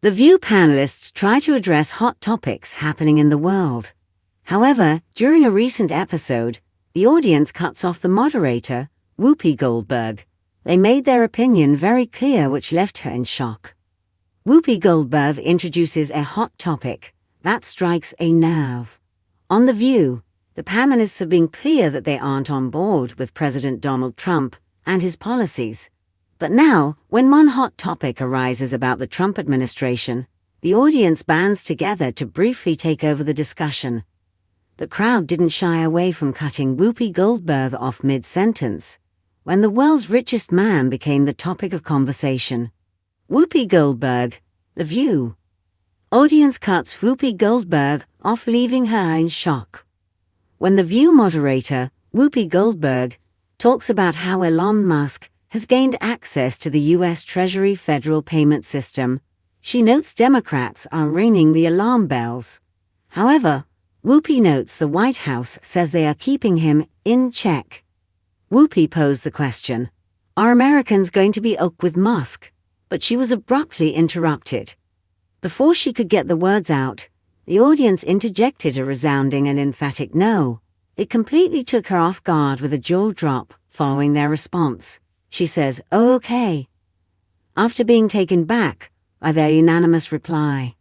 The View panelists try to address hot topics happening in the world. However, during a recent episode, the audience cuts off the moderator, Whoopi Goldberg. They made their opinion very clear, which left her in shock. Whoopi Goldberg introduces a hot topic that strikes a nerve. On The View, the panelists have been clear that they aren't on board with President Donald Trump and his policies. But now, when one hot topic arises about the Trump administration, the audience bands together to briefly take over the discussion. The crowd didn't shy away from cutting Whoopi Goldberg off mid-sentence, when the world's richest man became the topic of conversation. Whoopi Goldberg, The View. Audience cuts Whoopi Goldberg off, leaving her in shock. When The View moderator, Whoopi Goldberg, talks about how Elon Musk has gained access to the U.S. Treasury federal payment system, she notes Democrats are ringing the alarm bells. However, Whoopi notes the White House says they are keeping him in check. Whoopi posed the question, are Americans going to be OK with Musk? But she was abruptly interrupted. Before she could get the words out, the audience interjected a resounding and emphatic no. It completely took her off guard with a jaw drop following their response. She says, "Oh, okay," after being taken back by their unanimous reply.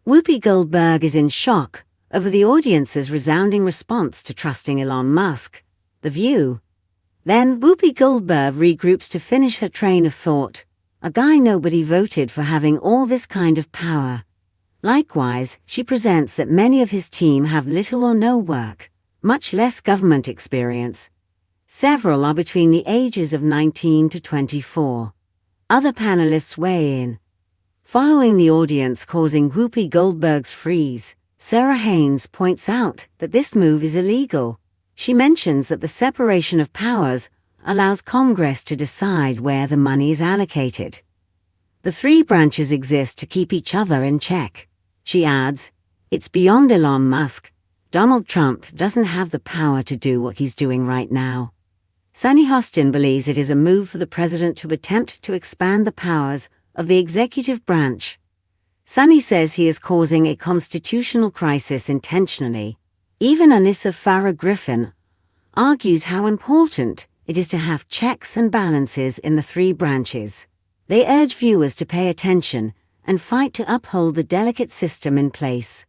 Whoopi Goldberg is in shock over the audience's resounding response to trusting Elon Musk. The View. Then Whoopi Goldberg regroups to finish her train of thought. A guy nobody voted for having all this kind of power. Likewise, she presents that many of his team have little or no work, much less government experience. Several are between the ages of 19 to 24. Other panelists weigh in. Following the audience causing Whoopi Goldberg's freeze, Sarah Haynes points out that this move is illegal. She mentions that the separation of powers allows Congress to decide where the money is allocated. The three branches exist to keep each other in check. She adds, it's beyond Elon Musk. Donald Trump doesn't have the power to do what he's doing right now. Sunny Hostin believes it is a move for the president to attempt to expand the powers of the executive branch. Sunny says he is causing a constitutional crisis intentionally. Even Anissa Farah Griffin argues how important it is to have checks and balances in the three branches. They urge viewers to pay attention and fight to uphold the delicate system in place.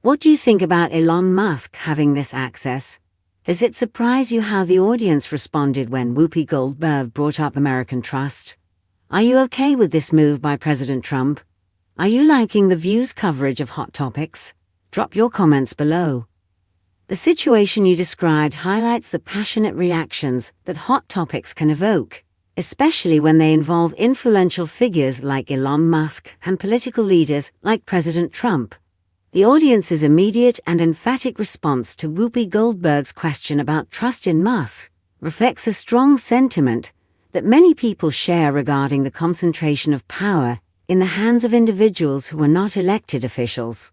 What do you think about Elon Musk having this access? Does it surprise you how the audience responded when Whoopi Goldberg brought up American trust? Are you okay with this move by President Trump? Are you liking The View's coverage of hot topics? Drop your comments below. The situation you described highlights the passionate reactions that hot topics can evoke, especially when they involve influential figures like Elon Musk and political leaders like President Trump. The audience's immediate and emphatic response to Whoopi Goldberg's question about trust in Musk reflects a strong sentiment that many people share regarding the concentration of power in the hands of individuals who are not elected officials.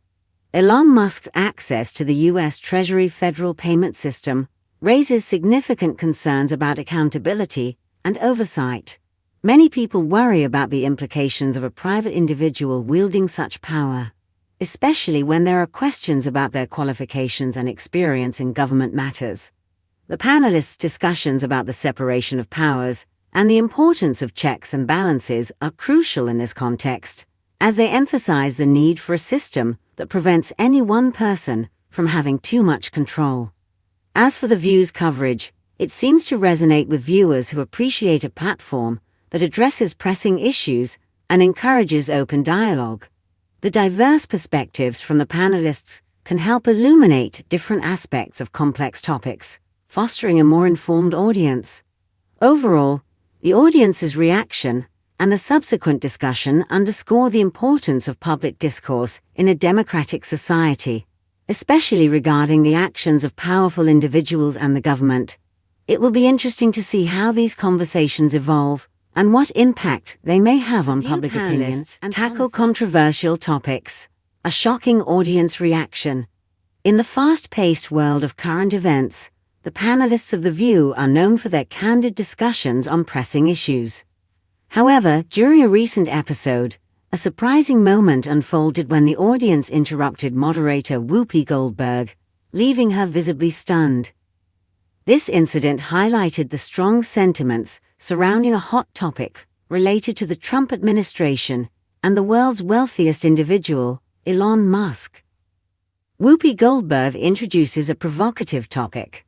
Elon Musk's access to the U.S. Treasury federal payment system raises significant concerns about accountability and oversight. Many people worry about the implications of a private individual wielding such power, especially when there are questions about their qualifications and experience in government matters. The panelists' discussions about the separation of powers and the importance of checks and balances are crucial in this context, as they emphasize the need for a system that prevents any one person from having too much control. As for The View's coverage, it seems to resonate with viewers who appreciate a platform that addresses pressing issues and encourages open dialogue. The diverse perspectives from the panelists can help illuminate different aspects of complex topics, fostering a more informed audience. Overall, the audience's reaction and the subsequent discussion underscore the importance of public discourse in a democratic society, especially regarding the actions of powerful individuals and the government. It will be interesting to see how these conversations evolve and what impact they may have on public opinion and tackle controversial topics. A shocking audience reaction. In the fast-paced world of current events, the panelists of The View are known for their candid discussions on pressing issues. However, during a recent episode, A surprising moment unfolded when the audience interrupted moderator Whoopi Goldberg, leaving her visibly stunned. This incident highlighted the strong sentiments surrounding a hot topic related to the Trump administration and the world's wealthiest individual, Elon Musk. Whoopi Goldberg introduces a provocative topic.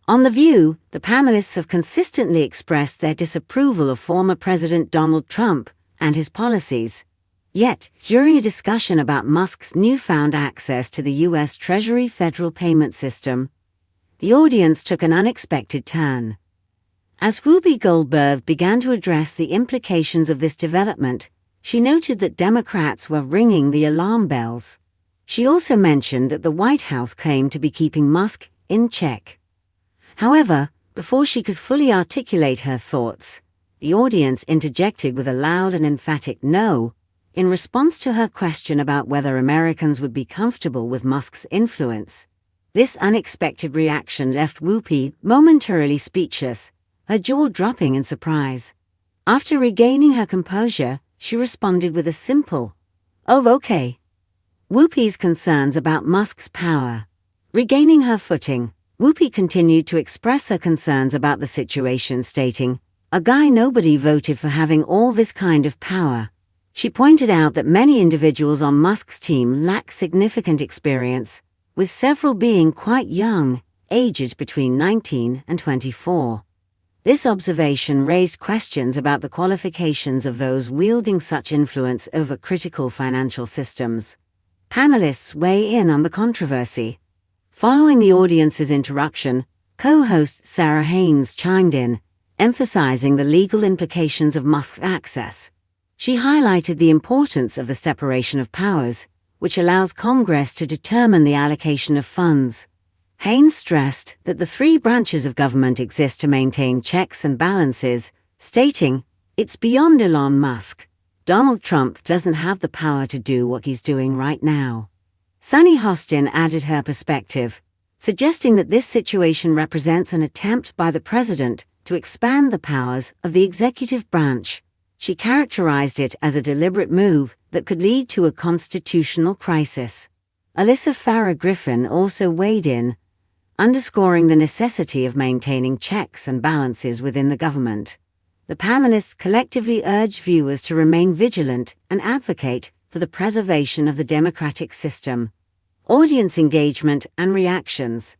On The View, the panelists have consistently expressed their disapproval of former President Donald Trump and his policies. Yet, during a discussion about Musk's newfound access to the U.S. Treasury federal payment system, the audience took an unexpected turn. As Whoopi Goldberg began to address the implications of this development, she noted that Democrats were ringing the alarm bells. She also mentioned that the White House claimed to be keeping Musk in check. However, before she could fully articulate her thoughts, the audience interjected with a loud and emphatic no, in response to her question about whether Americans would be comfortable with Musk's influence. This unexpected reaction left Whoopi momentarily speechless, her jaw dropping in surprise. After regaining her composure, she responded with a simple, "Oh, okay." Whoopi's concerns about Musk's power. Regaining her footing, Whoopi continued to express her concerns about the situation, stating, "A guy nobody voted for having all this kind of power." She pointed out that many individuals on Musk's team lack significant experience, with several being quite young, aged between 19 and 24. This observation raised questions about the qualifications of those wielding such influence over critical financial systems. Panelists weigh in on the controversy. Following the audience's interruption, co-host Sarah Haynes chimed in, emphasizing the legal implications of Musk's access. She highlighted the importance of the separation of powers, which allows Congress to determine the allocation of funds. Haynes stressed that the three branches of government exist to maintain checks and balances, stating, "It's beyond Elon Musk. Donald Trump doesn't have the power to do what he's doing right now." Sunny Hostin added her perspective, suggesting that this situation represents an attempt by the president to expand the powers of the executive branch. She characterized it as a deliberate move that could lead to a constitutional crisis. Alyssa Farah Griffin also weighed in, underscoring the necessity of maintaining checks and balances within the government. The panelists collectively urged viewers to remain vigilant and advocate for the preservation of the democratic system. Audience engagement and reactions.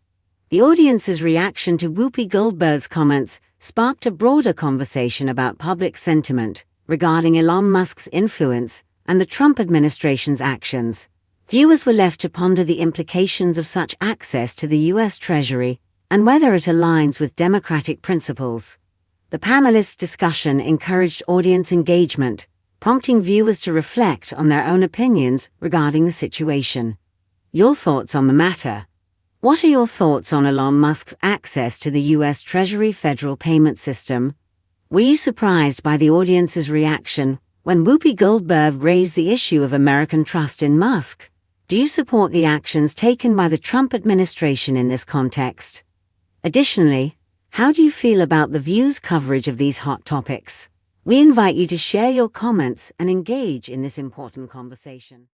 The audience's reaction to Whoopi Goldberg's comments sparked a broader conversation about public sentiment regarding Elon Musk's influence and the Trump administration's actions. Viewers were left to ponder the implications of such access to the U.S. Treasury and whether it aligns with democratic principles. The panelists' discussion encouraged audience engagement, prompting viewers to reflect on their own opinions regarding the situation. Your thoughts on the matter? What are your thoughts on Elon Musk's access to the U.S. Treasury federal payment system? Were you surprised by the audience's reaction when Whoopi Goldberg raised the issue of American trust in Musk? Do you support the actions taken by the Trump administration in this context? Additionally, how do you feel about The View's coverage of these hot topics? We invite you to share your comments and engage in this important conversation.